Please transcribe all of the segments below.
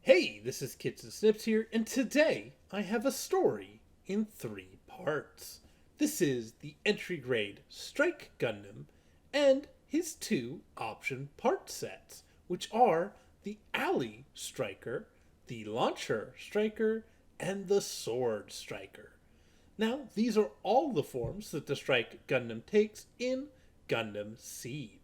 Hey, this is Kits and Snips here, and today I have a story in 3 parts. This is the entry grade Strike Gundam and his 2 option part sets, which are the Alley Striker, the Launcher Striker, and the Sword Striker. Now, these are all the forms that the Strike Gundam takes in Gundam Seed.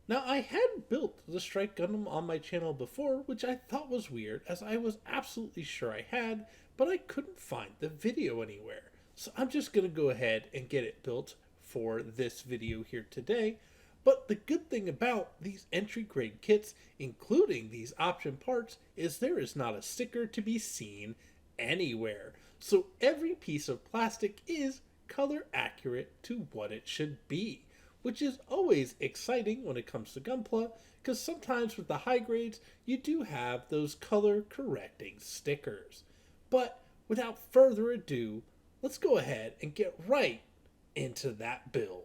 Now, I had built the Strike Gundam on my channel before, which I thought was weird, as I was absolutely sure I had, but I couldn't find the video anywhere. So I'm just going to go ahead and get it built for this video here today. But the good thing about these entry grade kits, including these option parts, is there is not a sticker to be seen anywhere. So every piece of plastic is color accurate to what it should be, which is always exciting when it comes to Gunpla, because sometimes with the high grades, you do have those color correcting stickers. But without further ado, let's go ahead and get right into that build.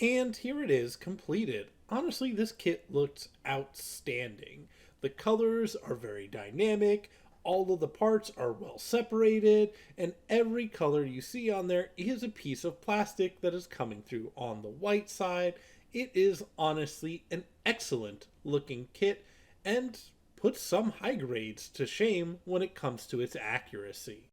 And here it is completed. Honestly, this kit looks outstanding. The colors are very dynamic, all of the parts are well separated, and every color you see on there is a piece of plastic that is coming through on the white side. It is honestly an excellent looking kit and puts some high grades to shame when it comes to its accuracy.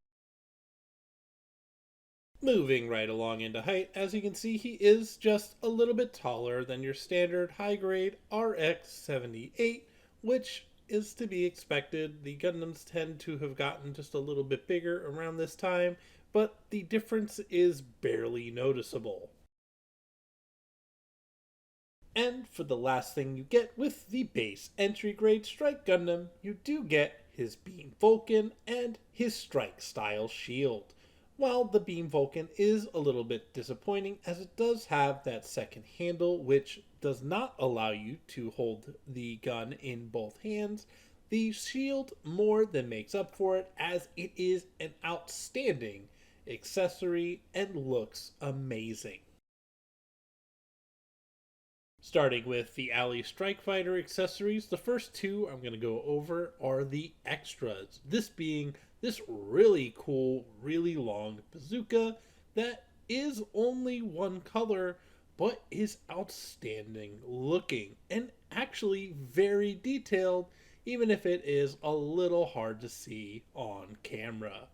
Moving right along into height, as you can see, he is just a little bit taller than your standard high grade RX 78, which is to be expected. The Gundams tend to have gotten just a little bit bigger around this time, but the difference is barely noticeable. And for the last thing you get with the base entry grade Strike Gundam, you do get his Beam Vulcan and his Strike style shield. While the Beam Vulcan is a little bit disappointing, as it does have that second handle which does not allow you to hold the gun in both hands, the shield more than makes up for it, as it is an outstanding accessory and looks amazing. Starting with the Alley Strike Fighter accessories, the first two I'm going to go over are the extras. This being this really cool, really long bazooka that is only one color but is outstanding looking and actually very detailed, even if it is a little hard to see on camera.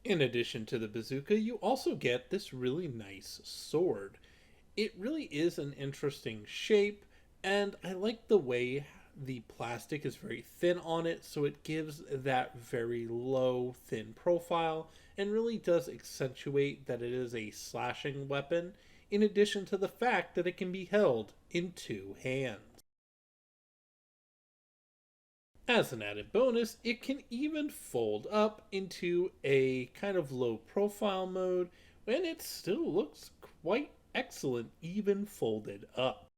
In addition to the bazooka, you also get this really nice sword. It really is an interesting shape, and I like the way the plastic is very thin on it, so it gives that very low, thin profile and really does accentuate that it is a slashing weapon, in addition to the fact that it can be held in two hands. As an added bonus, it can even fold up into a kind of low profile mode, and it still looks quite excellent even folded up.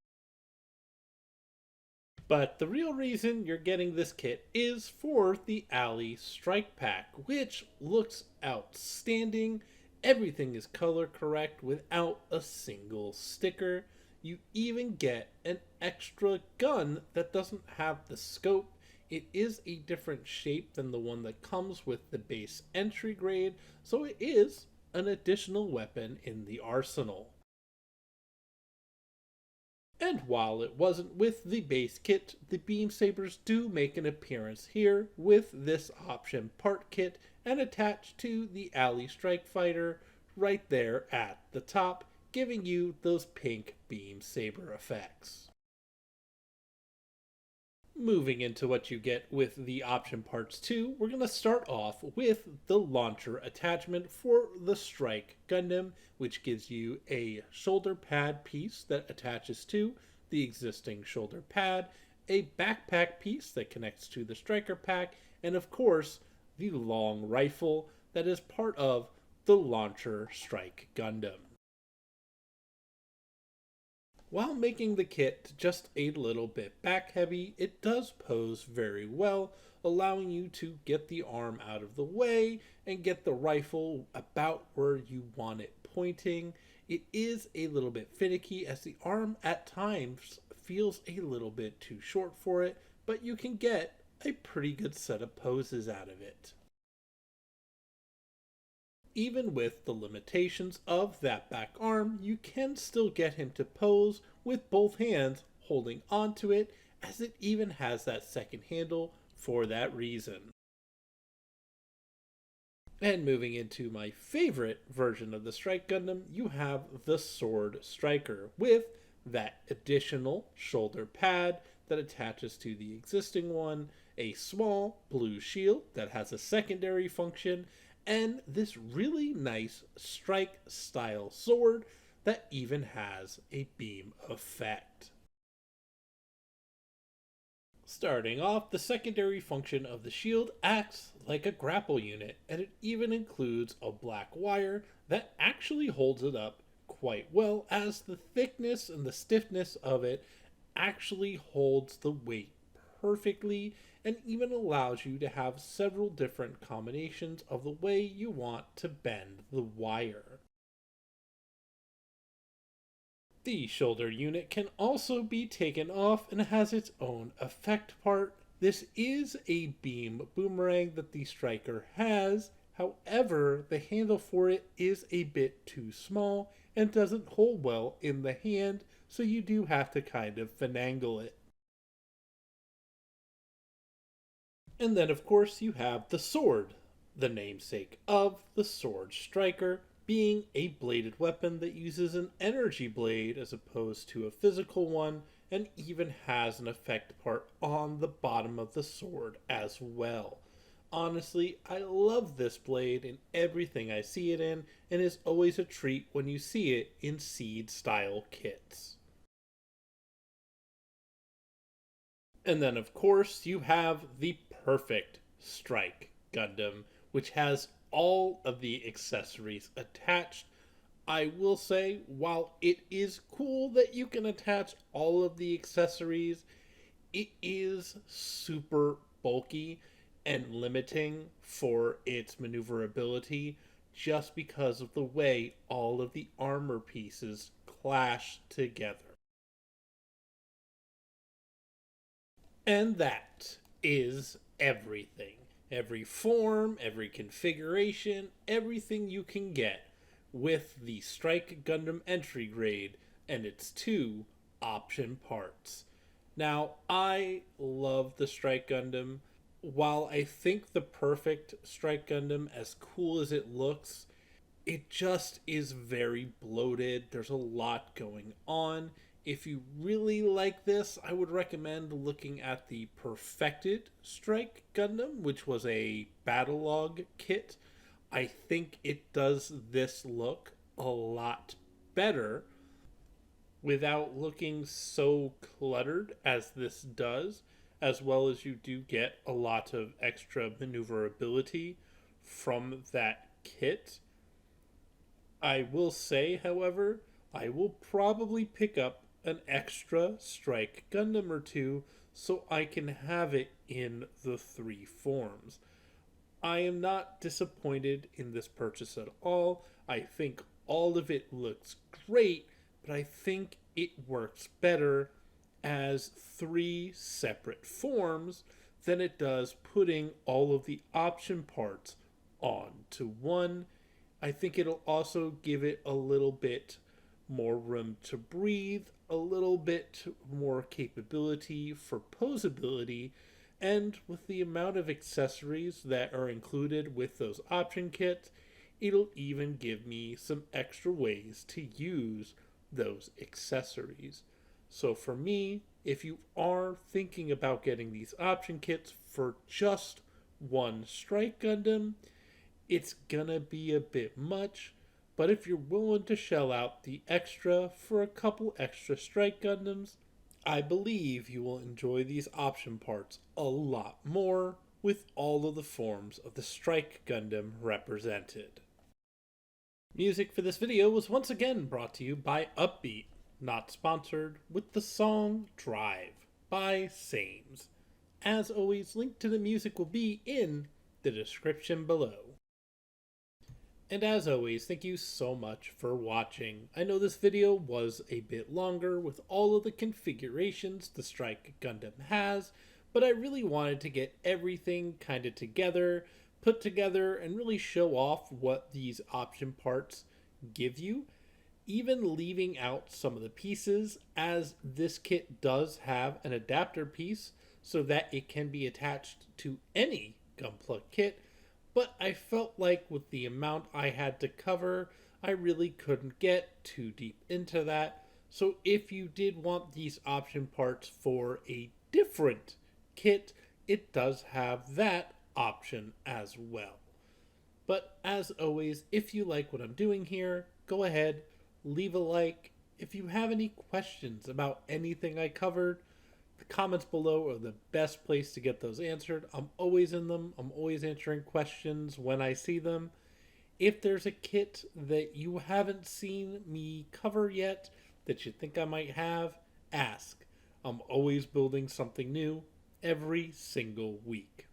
But the real reason you're getting this kit is for the Alley Strike Pack, which looks outstanding. Everything is color correct without a single sticker. You even get an extra gun that doesn't have the scope. It is a different shape than the one that comes with the base entry grade, so it is an additional weapon in the arsenal. And while it wasn't with the base kit, the Beam Sabers do make an appearance here with this option part kit and attached to the Alley Strike Fighter right there at the top, giving you those pink Beam Saber effects. Moving into what you get with the option parts 2, we're going to start off with the launcher attachment for the Strike Gundam, which gives you a shoulder pad piece that attaches to the existing shoulder pad, a backpack piece that connects to the striker pack, and of course, the long rifle that is part of the launcher Strike Gundam. While making the kit just a little bit back heavy, it does pose very well, allowing you to get the arm out of the way and get the rifle about where you want it pointing. It is a little bit finicky as the arm at times feels a little bit too short for it, but you can get a pretty good set of poses out of it. Even with the limitations of that back arm, you can still get him to pose with both hands holding onto it, as it even has that second handle for that reason. And moving into my favorite version of the Strike Gundam, you have the Sword Striker with that additional shoulder pad that attaches to the existing one, a small blue shield that has a secondary function, and this really nice strike style sword that even has a beam effect. Starting off, the secondary function of the shield acts like a grapple unit, and it even includes a black wire that actually holds it up quite well, as the thickness and the stiffness of it actually holds the weight perfectly and even allows you to have several different combinations of the way you want to bend the wire. The shoulder unit can also be taken off and has its own effect part. This is a beam boomerang that the striker has. However, the handle for it is a bit too small and doesn't hold well in the hand, so you do have to kind of finagle it. And then, of course, you have the sword, the namesake of the sword striker, being a bladed weapon that uses an energy blade as opposed to a physical one, and even has an effect part on the bottom of the sword as well. Honestly, I love this blade in everything I see it in, and is always a treat when you see it in seed style kits. And then, of course, you have the perfect Strike Gundam, which has all of the accessories attached. I will say, while it is cool that you can attach all of the accessories, it is super bulky and limiting for its maneuverability just because of the way all of the armor pieces clash together. And that is everything. Every form, every configuration, everything you can get with the Strike Gundam entry grade and its two option parts. Now, I love the Strike Gundam. While I think the perfect Strike Gundam, as cool as it looks, it just is very bloated. There's a lot going on. If you really like this, I would recommend looking at the Perfected Strike Gundam, which was a battle log kit. I think it does this look a lot better without looking so cluttered as this does, as well as you do get a lot of extra maneuverability from that kit. I will say, however, I will probably pick up an extra Strike Gundam or two so I can have it in the three forms. I am not disappointed in this purchase at all. I think all of it looks great, but I think it works better as three separate forms than it does putting all of the option parts onto one. I think it'll also give it a little bit more room to breathe, a little bit more capability for posability, and with the amount of accessories that are included with those option kits, it'll even give me some extra ways to use those accessories. So for me, if you are thinking about getting these option kits for just one Strike Gundam, it's gonna be a bit much, but if you're willing to shell out the extra for a couple extra Strike Gundams, I believe you will enjoy these option parts a lot more with all of the forms of the Strike Gundam represented. Music for this video was once again brought to you by Upbeat, not sponsored, with the song Drive by Sames. As always, link to the music will be in the description below. And as always, thank you so much for watching. I know this video was a bit longer with all of the configurations the Strike Gundam has, but I really wanted to get everything kind of together, put together, and really show off what these option parts give you, even leaving out some of the pieces, as this kit does have an adapter piece so that it can be attached to any Gunpla kit. But I felt like with the amount I had to cover, I really couldn't get too deep into that. So if you did want these option parts for a different kit, it does have that option as well. But as always, if you like what I'm doing here, go ahead, leave a like. If you have any questions about anything I covered, the comments below are the best place to get those answered. I'm always in them. I'm always answering questions when I see them. If there's a kit that you haven't seen me cover yet that you think I might have, ask. I'm always building something new every single week.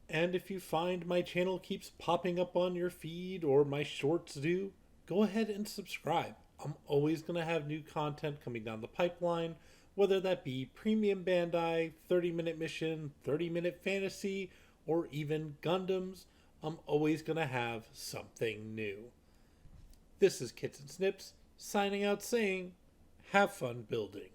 And if you find my channel keeps popping up on your feed or my shorts do, go ahead and subscribe. I'm always going to have new content coming down the pipeline, whether that be premium Bandai, 30-minute mission, 30-minute fantasy, or even Gundams. I'm always going to have something new. This is Kits and Snips, signing out saying, have fun building.